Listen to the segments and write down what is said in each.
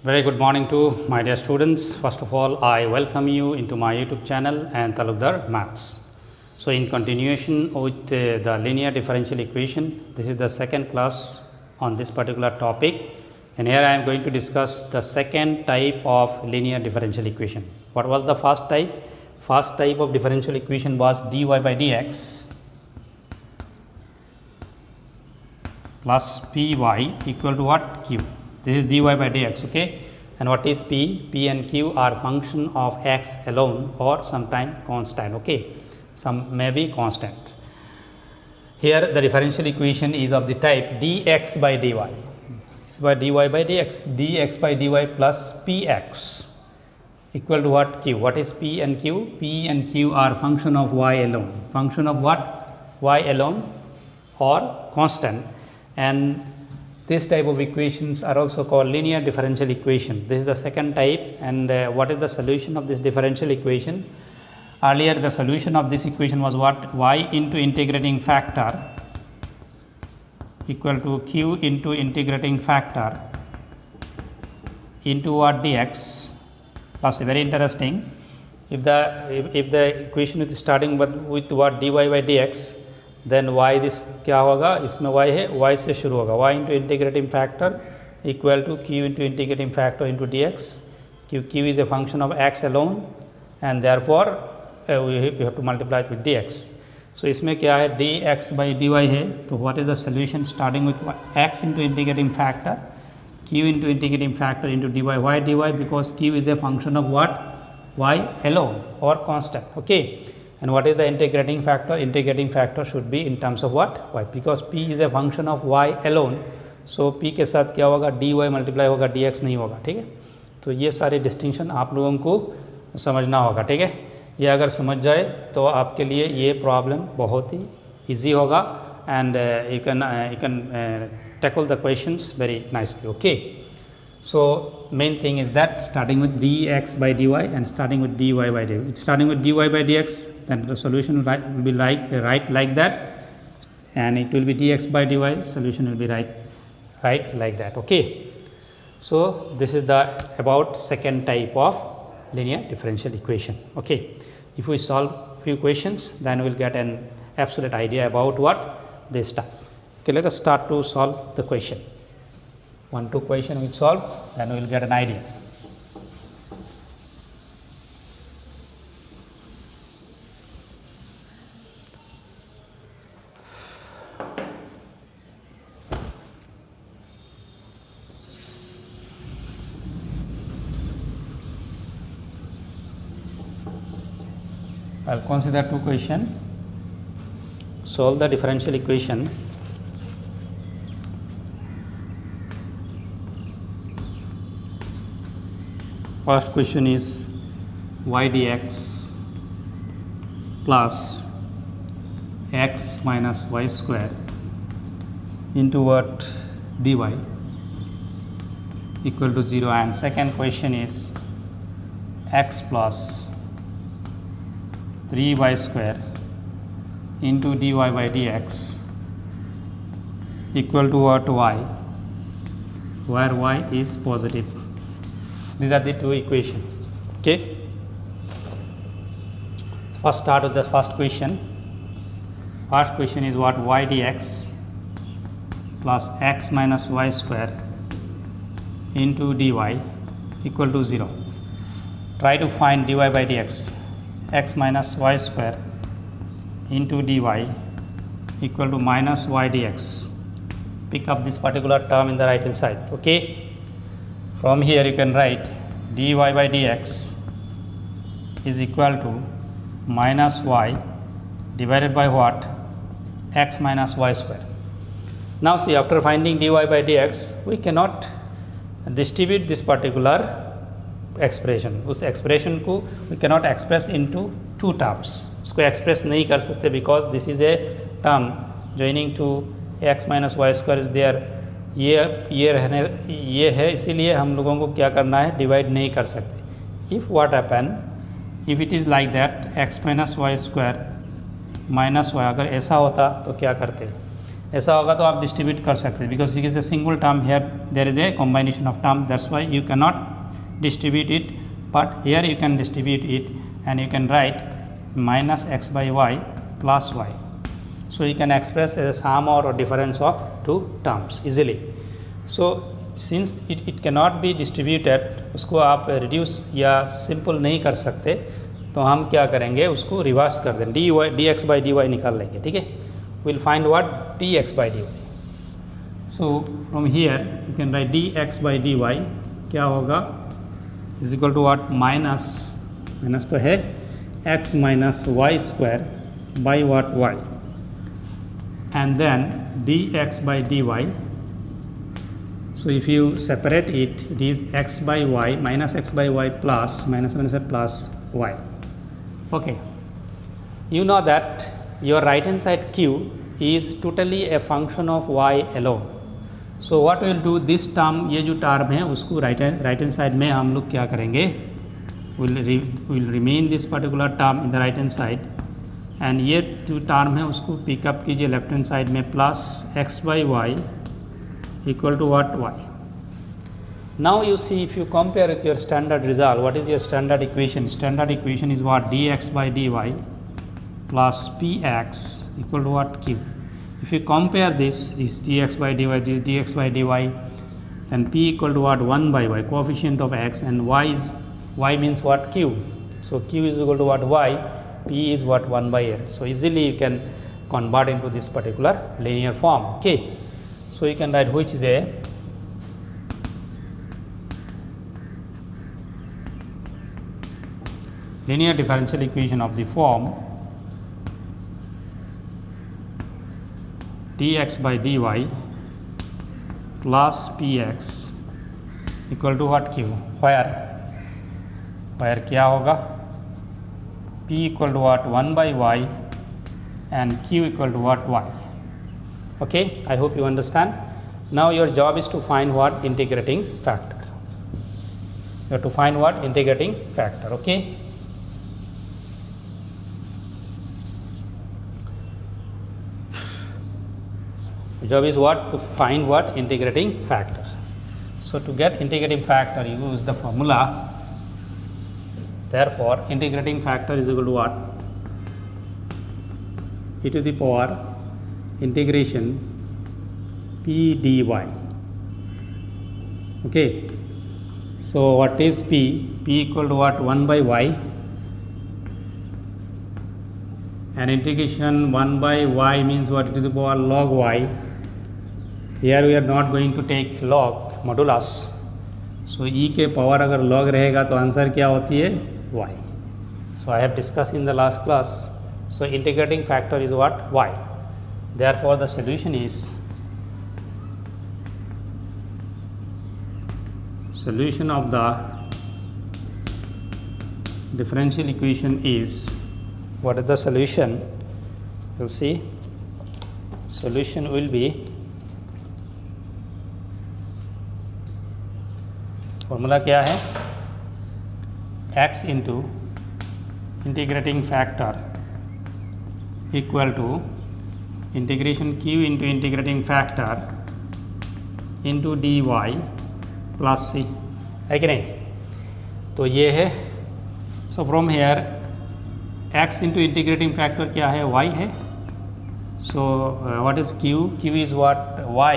Very good morning to my dear students. First of all, I welcome you into my YouTube channel and Talukdar Maths. So, in continuation with the linear differential equation, this is the second class on this particular topic, and here I am going to discuss the second type of linear differential equation. What was the first type? First type of differential equation was dy by dx plus py equal to what? Q. This is dy by dx, okay. And what is p? P and q are function of x alone or sometime constant, okay. Some may be constant. Here the differential equation is of the type dx by dy. This is by dy by dx, dx by dy plus px equal to what? Q. What is p and q? P and q are function of y alone. Function of what? Y alone or constant. And this type of equations are also called linear differential equation. This is the second type. And what is the solution of this differential equation? Earlier the solution of this equation was what? Y into integrating factor equal to q into integrating factor into what? Dx plus very interesting. If the equation is starting with what? Dy by dx, then y this क्या होगा? इसमें y है, y से शुरू होगा, y into integrating factor equal to q into integrating factor into dx. q is a function of x alone and therefore we have to multiply it with dx. So इसमें क्या है? dx by dy है. तो what is the solution? Starting with x into integrating factor, q into integrating factor into dy. Why dy? Because q is a function of what? y alone or constant, okay. And what is the integrating factor? Integrating factor should be in terms of what? Y. Because p is a function of y alone. So p के साथ क्या होगा? dy multiply होगा, dx नहीं होगा, ठीक है. तो ये सारे डिस्टिंक्शन आप लोगों को समझना होगा, ठीक है. ये अगर समझ जाए तो आपके लिए ये प्रॉब्लम बहुत ही ईजी होगा and you can tackle the questions very nicely, okay. So main thing is that starting with dx by dy and starting with dy by dx. Starting with dy by dx, then the solution will be right like that, and it will be dx by dy. Solution will be right like that. Okay. So this is the about second type of linear differential equation. Okay. If we solve few questions, then we will get an absolute idea about what this stuff. Okay. Let us start to solve the question. 1-2 question we solve, then we will get an idea. I will consider 2 questions. Solve the differential equation. First question is y dx plus x minus y square into what? Dy equal to 0, and second question is x plus 3y square into dy by dx equal to what? Y, where y is positive. These are the 2 equations, okay. So first start with the first question. First question is what? Y dx plus x minus y square into dy equal to 0. Try to find dy by dx. X minus y square into dy equal to minus y dx. Pick up this particular term in the right hand side, okay. From here you can write dy by dx is equal to minus y divided by what? X minus y square. Now see, after finding dy by dx, we cannot distribute this particular expression. उस expression को we cannot express into 2 terms. उसको express नहीं कर सकते because this is a term joining to x minus y square is there. ये है, इसीलिए हम लोगों को क्या करना है? डिवाइड नहीं कर सकते. If what happen, if it is like that x minus y square minus y, अगर ऐसा होता तो क्या करते? ऐसा होगा तो आप डिस्ट्रीब्यूट कर सकते हैं, because it is a single term, here there is a combination of term, that's why you can not distribute it, but here you can distribute it and you can write minus x by y plus y. So you can express as a sum or a difference of two terms easily. So since it cannot be distributed, उसको आप reduce या simple नहीं कर सकते, तो हम क्या करेंगे, उसको रिवर्स कर दें, dx by dy निकाल लेंगे, ठीक है. We'll find what dx by dy. So from here you can write dx by dy क्या होगा, is equal to what, minus तो है x minus y square by what y, and then dx by dy. So if you separate it is x by y minus x by y plus minus plus y. Okay, you know that your right hand side q is totally a function of y alone. So what will do, this term, ये जो टर्म है उसको right hand side में हम लोग क्या करेंगे, will remain this particular term in the right hand side, and ये जो टर्म है उसको पिकअप कीजिए लेफ्ट हैंड साइड में, plus x by y equal to what y. Now you see, if you compare with your standard result, what is your standard equation. Standard equation is what, dx by dy plus px equal to what q. If you compare this dx by dy, this dx by dy, then p equal to what, 1 by y, coefficient of x, and y means what, q. So q is equal to what, y, p is what, 1 by l. So easily you can convert into this particular linear form. Okay, so you can write which is a linear differential equation of the form dx by dy plus px equal to what, q, where क्या होगा, p equal to what, 1 by y and q equal to what, y. Okay, I hope you understand. Now your job is to find what, integrating factor. You have to find what, integrating factor. Okay, job is what, to find what, integrating factor. So to get integrating factor, you use the formula. Therefore integrating factor is equal to what, e to the power integration p dy. Okay, so what is p equal to what, 1 by y, and integration 1 by y means what, e to the power log y. Here we are not going to take log, modulus. So e के power अगर log रहेगा तो answer क्या होती है, y. So I have discussed in the last class. So integrating factor is what, y. Therefore the solution is, solution of the differential equation is, what is the solution, you'll see, solution will be, formula क्या है, x into integrating factor equal to integration q into integrating factor into dy plus c, है कि नहीं. तो ये है. So from here x into integrating factor क्या है, y है. So what is q is what, y,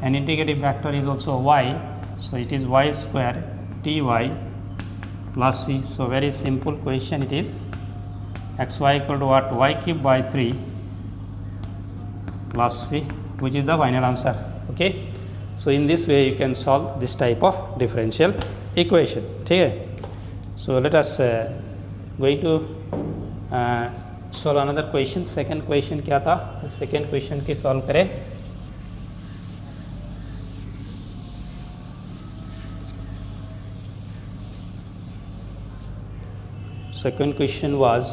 and integrating factor is also y. So it is y square dy plus c. So very simple question it is, xy equal to what, y cube by 3 plus c, which is the final answer. Okay, so in this way you can solve this type of differential equation. ठीक है. So let us going to solve another question. Second question क्या था, second question की solve करें. Second question was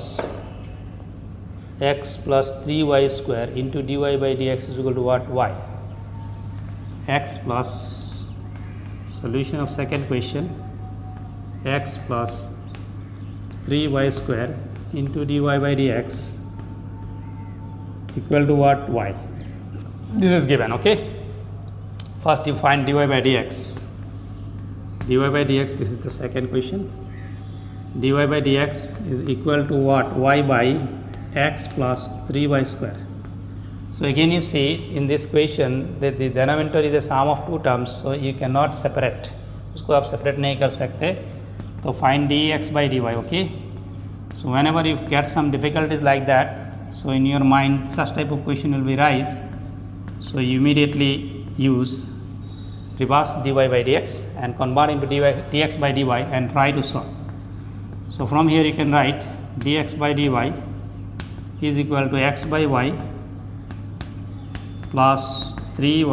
x plus 3y square into dy by dx is equal to what, y. X plus, solution of second question, x plus 3y square into dy by dx equal to what, y. This is given, okay. First you find dy by dx. Dy by dx, this is the second question. Dy by dx is equal to what? Y by x plus 3y square. So again you see in this question that the denominator is a sum of two terms, so you cannot separate. उसको आप separate नहीं कर सकते. तो find dx by dy, okay. So whenever you get some difficulties like that, so in your mind such type of question will be rise. So you immediately use reverse dy by dx and convert into dx by dy and try to solve. So from here you can write dx by dy is equal to x by y plus 3y,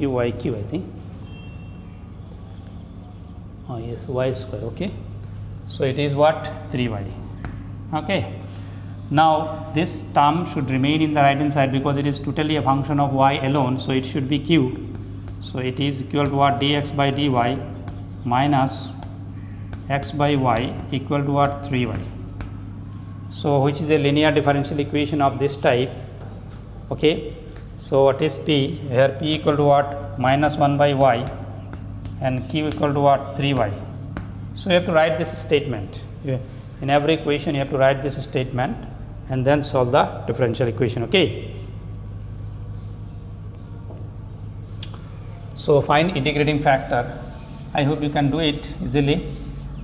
y cube I think. Oh yes, y square, okay. So it is what? 3y, okay. Now this term should remain in the right hand side because it is totally a function of y alone, so it should be q. So it is equal to what? Dx by dy minus x by y equal to what? 3y. So which is a linear differential equation of this type, okay. So what is p? Here p equal to what? Minus 1 by y and q equal to what? 3y. So you have to write this statement. In every equation you have to write this statement and then solve the differential equation, okay. So find integrating factor. I hope you can do it easily.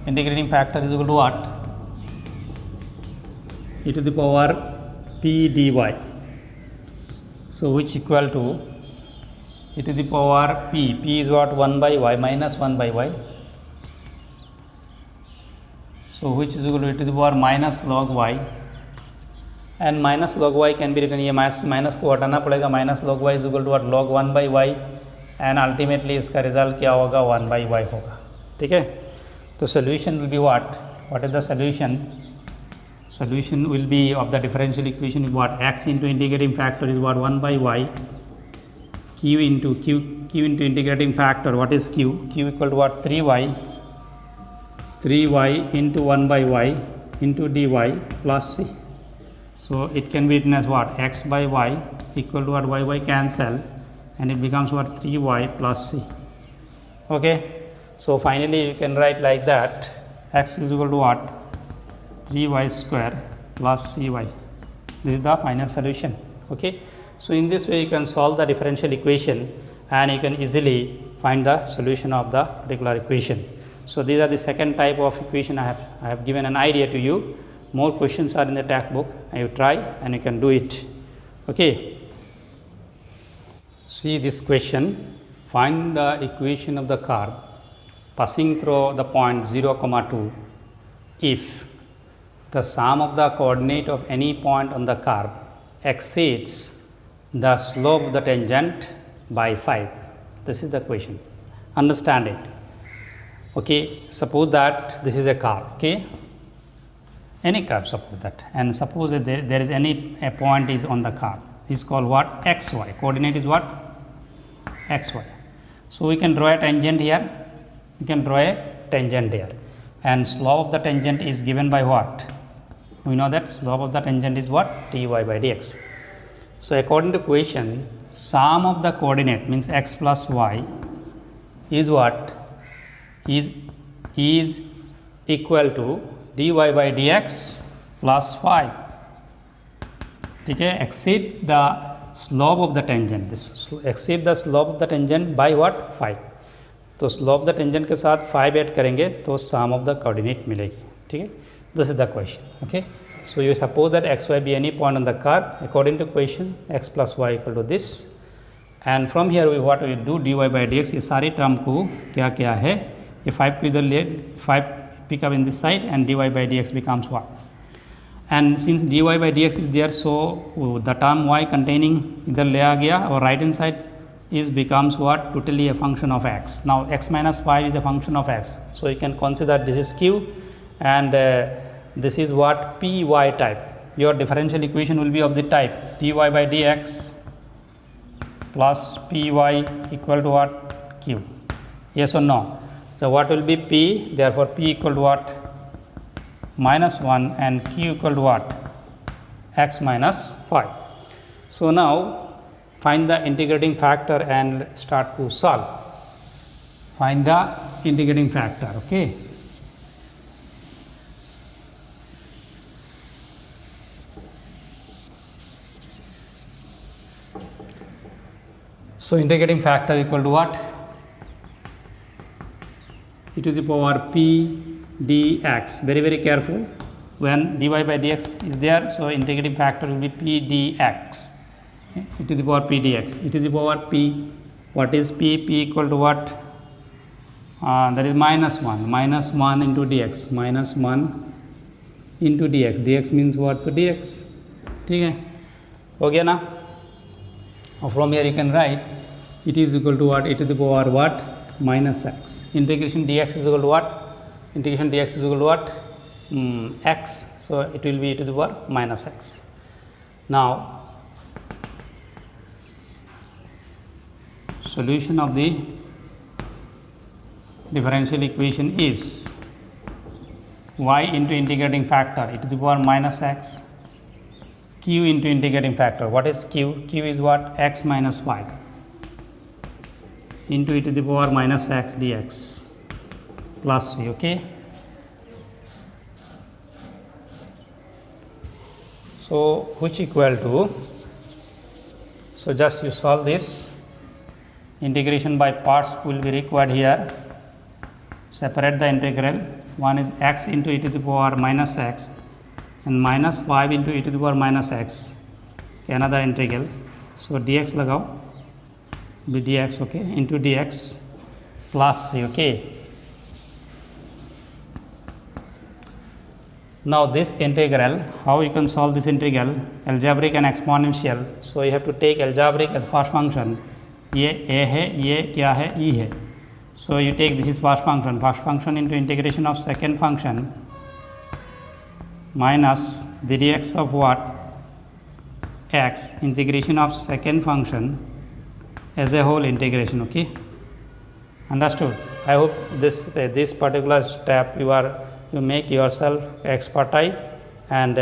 Integrating factor is equal to what? E to the power p dy. So which equal to e to the power p. P is what? 1 by y minus 1 by y. So which is equal to e to the power minus log y, and minus log y can be written, ये minus को हटाना पड़ेगा. Minus log y is equal to what? log 1 by y, and ultimately इसका result क्या होगा? 1 by y होगा, ठीक है. तो solution will be what? What is the solution? Solution will be of the differential equation is what? X into integrating factor is what? 1 by y. Q into integrating factor, what is q? Q equal to what? 3y. 3y into 1 by y into dy plus c. So it can be written as what? X by y equal to what? Y cancel and it becomes what? 3y plus c, okay. So finally you can write like that, x is equal to what? 3y square plus cy. This is the final solution, okay. So in this way you can solve the differential equation and you can easily find the solution of the particular equation. So these are the second type of equation. I have given an idea to you. More questions are in the textbook. You try and you can do it, okay. See this question. Find the equation of the curve passing through the point 0, 2 if the sum of the coordinate of any point on the curve exceeds the slope of the tangent by 5. This is the question. Understand it. Okay, suppose that this is a curve, okay, any curve, suppose that, and suppose that there is a point is on the curve, is called what? xy. Coordinate is what? xy. So we can draw a tangent here, we can draw a tangent here, and slope of the tangent is given by what? We know that slope of the tangent is what? dy by dx. So according to equation, sum of the coordinate means x plus y is what? Is equal to dy by dx plus 5, ठीक है. Exceed the slope of the tangent, this exceed the slope of the tangent by what? 5. तो slope of the tangent के साथ 5 add करेंगे तो sum of the coordinate मिलेगी, ठीक है. This is the question, okay. So you suppose that xy be any point on the curve. According to equation, x plus y equal to this, and from here what we do, dy by dx, ये सारी term को क्या क्या है, ये 5 को इधर ले, 5 pick up in this side and dy by dx becomes what? And since dy by dx is there, so the term y containing इधर ले आ गया और right hand side is becomes what? Totally a function of x. Now x minus 5 is a function of x, so you can consider this is q and this is what? Py type. Your differential equation will be of the type dy by dx plus py equal to what? Q. Yes or no? So what will be p? Therefore p equal to what? Minus 1 and q equal to what? X minus 5. So now find the integrating factor and start to solve. Find the integrating factor. Okay. So integrating factor equal to what? E to the power p dx. Very, very careful. When dy by dx is there, so integrating factor will be p dx. E to the power p dx. E to the power p. What is p? P equal to what? That is minus 1. Minus 1 into dx. Minus 1 into dx. Dx means what? To dx. ठीक है, हो गया ना? From here you can write it is equal to what? E to the power what? Minus x. Integration dx is equal to what? Integration dx is equal to what? X. So it will be e to the power minus x. Now solution of the differential equation is y into integrating factor e to the power minus x, q into integrating factor. What is q? Q is what? X minus 5 into e to the power minus x dx plus c. Okay. So which equal to, so just you solve this. Integration by parts will be required here. Separate the integral. One is x into e to the power minus x and minus 5 into e to the power minus x. Okay, another integral. So dx लगाओ, be dx, okay, into dx plus c. Okay. Now this integral, how you can solve this integral? Algebraic and exponential. So you have to take algebraic as first function. ये a है, ये क्या है? E है. So you take this is first function into integration of second function minus the dx of what? X, integration of second function as a whole integration. Okay, understood? I hope this particular step you make yourself expertise and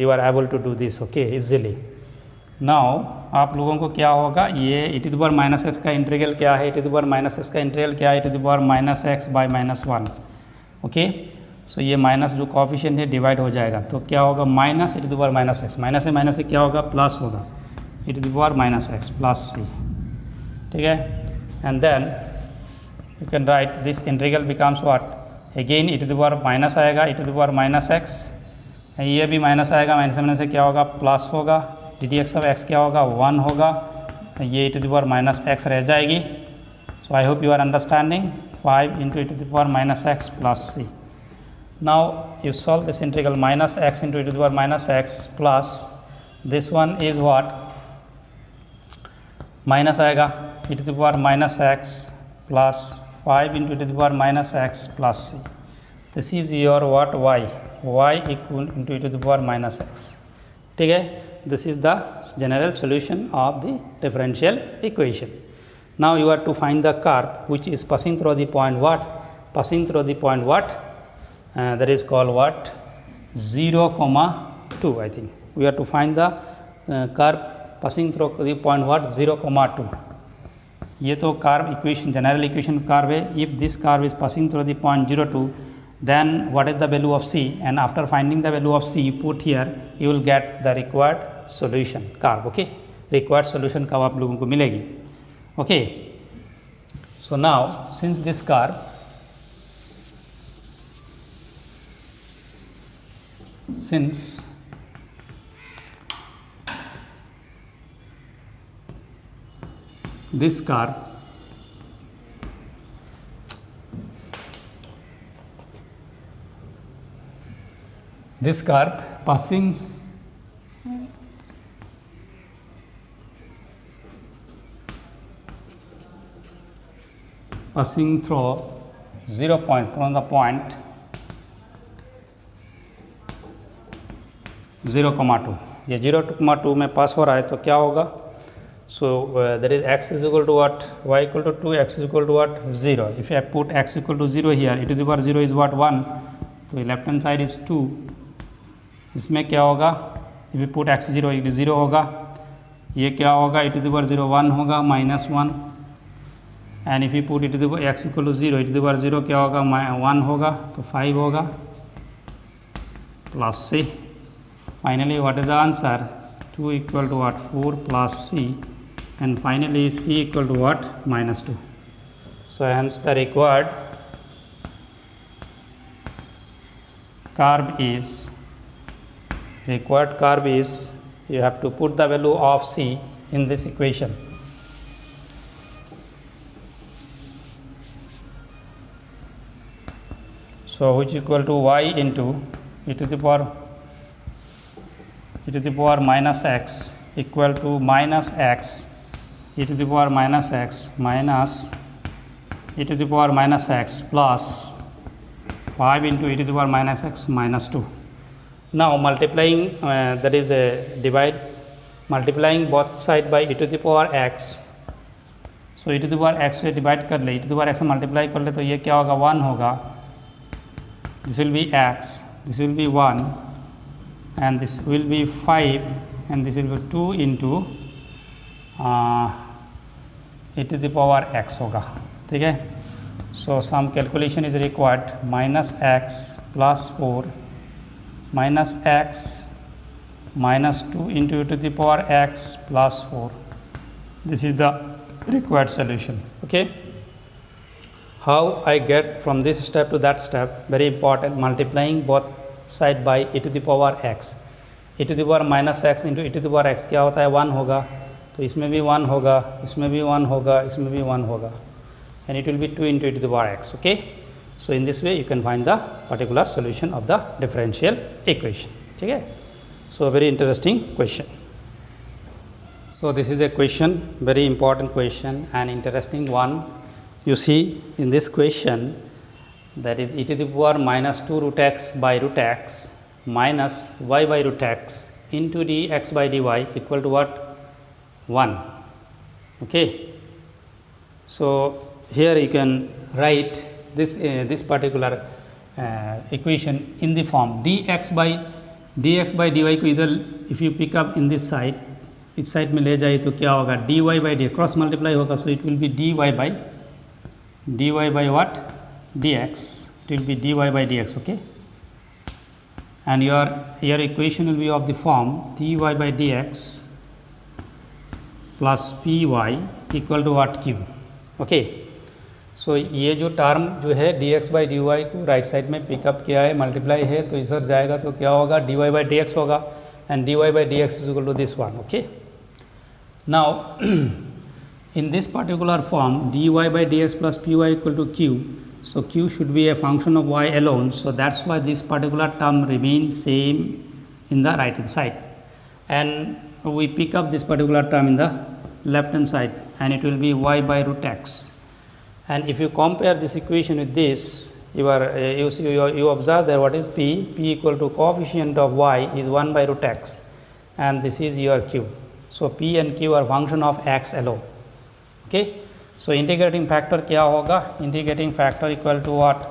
you are able to do this, okay, easily. Now आप लोगों को क्या होगा, ये e to the power minus x का integral क्या है, e to the power minus x का इंटीग्रल क्या है, e to the power minus x by minus 1. Okay, सो ये माइनस जो कोफिशिएंट है डिवाइड हो जाएगा, तो क्या होगा? Minus e to the power minus x. Minus से क्या होगा? प्लस होगा, e to the power minus x plus c. ठीक है, and then you can write this integral becomes what? Again e to the power minus आएगा, e to the power minus x, ये भी minus आएगा, minus से क्या होगा? Plus होगा, ddx ऑफ x क्या होगा? 1 होगा, ये e to the power minus x रह जाएगी. So I hope you are understanding. 5 into e to the power minus x plus c. Now you solve this integral minus x into e to the power minus x plus this one is what? Minus आएगा, e to the power minus x plus 5 into e to the power minus x plus c. This is your what? y equal into e to the power minus x. ठीक है, this is the general solution of the differential equation. Now you are to find the curve which is passing through the point what? Passing through the point what? That is called what? 0, 2. I think we are to find the curve passing through the point what? 0, 2. ये तो curve equation, general equation curve है. If this curve is passing through the point 0, 2, then what is the value of c? And after finding the value of c, you put here, you will get the required solution curve. Okay, required solution curve आप लोगों को मिलेगी. Okay, so now since this curve this curve passing through 0 point from the point 0, 2. ये 0, 2 में पास हो रहा है तो क्या होगा? So that is x is equal to what? Y equal to 2, x is equal to what? 0. If I put x equal to 0 here, e to the power 0 is what? 1. तो left hand side is 2. इसमें क्या होगा? If you put x 0 0 होगा, ये क्या होगा e to the power 0 1 होगा -1, and if you put e to the power x equal to 0 e to the power 0 क्या होगा 1 होगा, तो 5 होगा plus c. Finally what is the answer? 2 equal to what 4 plus c, and finally c equal to what? -2. So hence the required curve is you have to put the value of c in this equation. So which equal to y into e to the power minus x equal to minus x e to the power minus x minus e to the power minus x plus 5 into e to the power minus x minus 2. Now multiplying that is multiplying both side by e to the power x. So e to the power x से divide कर ले, e to the power x से multiply कर ले, तो ये क्या होगा 1 होगा, this will be x, this will be 1 and this will be 5 and this will be 2 into e to the power x होगा, ठीक है. So some calculation is required. minus x plus 4 minus x minus 2 into e to the power x plus 4. This is the required solution. Okay. How I get from this step to that step? Very important. Multiplying both side by e to the power x. e to the power minus x into e to the power x क्या होता है 1 होगा, तो इसमें भी 1 होगा, इसमें भी 1 होगा, इसमें भी 1 होगा, and it will be 2 into e to the power x. Okay. So in this way you can find the particular solution of the differential equation. ठीक है. So a very interesting question. So this is a question, very important question and interesting one. You see in this question, that is e to the power minus 2 root x by root x minus y by root x into dx by dy equal to what? 1. Okay. So here you can write this particular equation in the form dx by dy को इधर if you pick up in this side, इस side में ले जाए तो क्या होगा dy by dy cross multiply होगा, so it will be dy by what? dx. It will be dy by dx. Okay. And your equation will be of the form dy by dx plus py equal to what? q. Okay. सो ये जो term जो है dx by dy को right side में pickup किया है, multiply है, तो इधर जाएगा तो क्या होगा dy by dx होगा, and dy by dx is equal to this one. Okay. Now in this particular form dy by dx plus py equal to q, so q should be a function of y alone, so that's why this particular term remains same in the right hand side, and we pick up this particular term in the left hand side and it will be y by root x. And if you compare this equation with this, you observe that what is p equal to coefficient of y is 1 by root x, and this is your q. So p and q are function of x alone. Okay. So integrating factor क्या होगा? Integrating factor equal to what?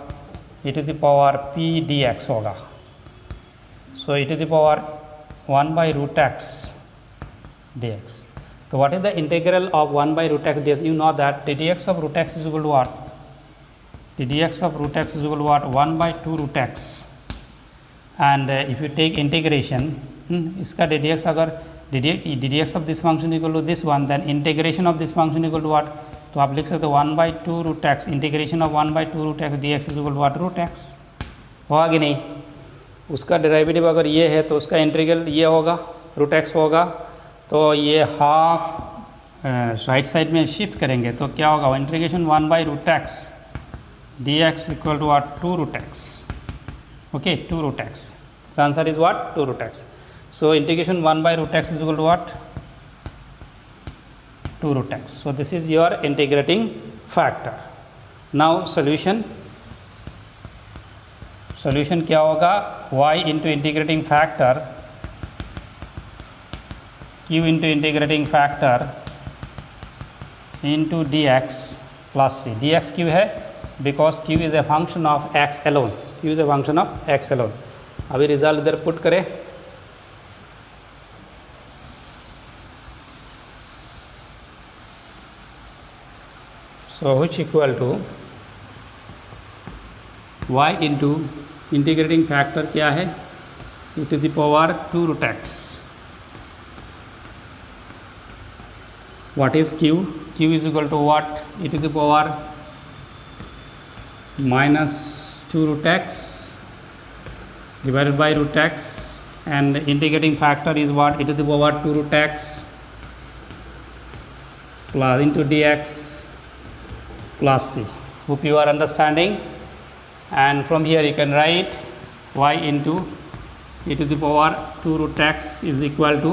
e to the power p dx होगा. So e to the power 1 by root x dx. So what is the integral of 1 by root x dx? You know that dx of root x is equal to what? dx of root x is equal to what? 1 by 2 root x. And if you take integration, इसका dx अगर dx of this function equal to this one, then integration of this function equal to what? तो आप लिख सकते हो 1 by 2 root x, integration of 1 by 2 root x dx is equal to what? root x. होगा कि नहीं? उसका derivative अगर ये है तो उसका इंटीग्रल ये होगा, root x होगा, तो ये हाफ राइट साइड में शिफ्ट करेंगे तो क्या होगा? Integration 1 by root x dx equal to what? 2 root x. Okay, 2 root x. The answer is what? 2 root x. So integration 1 by root x is equal to what? 2 root x. So this is your integrating factor. Now solution क्या होगा? y into integrating factor q into integrating factor into dx plus c. dx q है because q is a function of x alone. q is a function of x alone. अभी result इधर put करें. so which equal to y into integrating factor क्या है, e to the power 2 root x. What is q? Q is equal to what? E to the power minus 2 root x divided by root x, and integrating factor is what? E to the power 2 root x plus into dx plus c. Hope you are understanding. And from here you can write y into e to the power 2 root x is equal to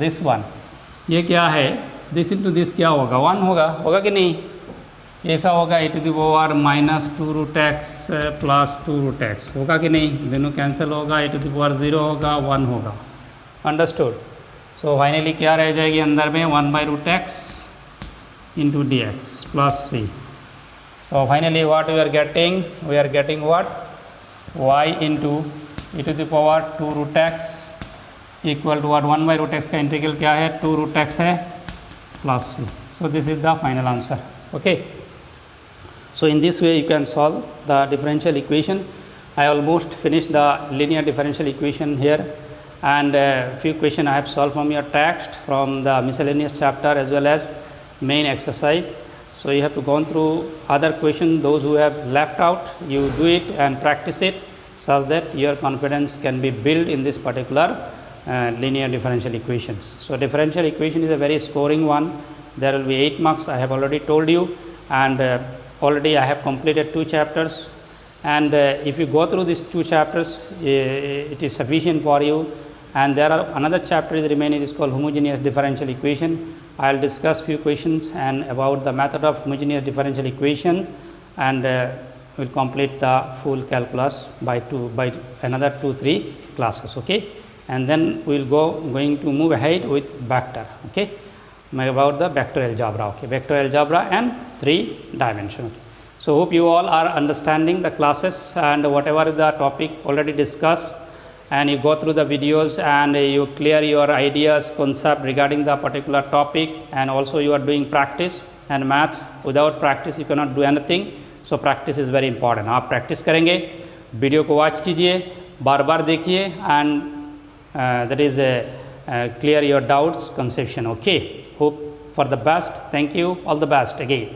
this one. ये क्या है, this into this क्या होगा, 1 होगा कि नहीं, ऐसा होगा e to the power minus 2 root x plus 2 root x होगा कि नहीं, दोनों कैंसिल होगा, e to the power 0 होगा, 1 होगा. अंडरस्टूड. सो फाइनली क्या रह जाएगी अंदर में, 1 by root x into dx plus c. So finally what we are getting what, y into e to the power 2 root x equal to what, 1 by root x का integral क्या है, 2 root x है plus c. So this is the final answer. Okay, so in this way you can solve the differential equation. I almost finished the linear differential equation here, and few questions I have solved from your text, from the miscellaneous chapter as well as main exercise. So you have to go through other questions, those who have left out, you do it and practice it such that your confidence can be built in this particular linear differential equations. So differential equation is a very scoring one. There will be 8 marks, I have already told you, and already I have completed 2 chapters, and if you go through these 2 chapters it is sufficient for you. And there are another chapter is remaining, it is called homogeneous differential equation. I will discuss few questions and about the method of homogeneous differential equation, and will complete the full calculus by another 2-3 classes. Okay, and then we will going to move ahead with vector. Okay, about the vector algebra. Okay, vector algebra and 3 dimension. Okay. So hope you all are understanding the classes and whatever the topic already discussed, and you go through the videos and you clear your ideas, concept regarding the particular topic, and also you are doing practice. And maths, without practice you cannot do anything. So practice is very important. आप practice करेंगे, video को watch कीजिए, बार बार देखिए, and that is clear your doubts, conception. Okay, hope for the best. Thank you, all the best again.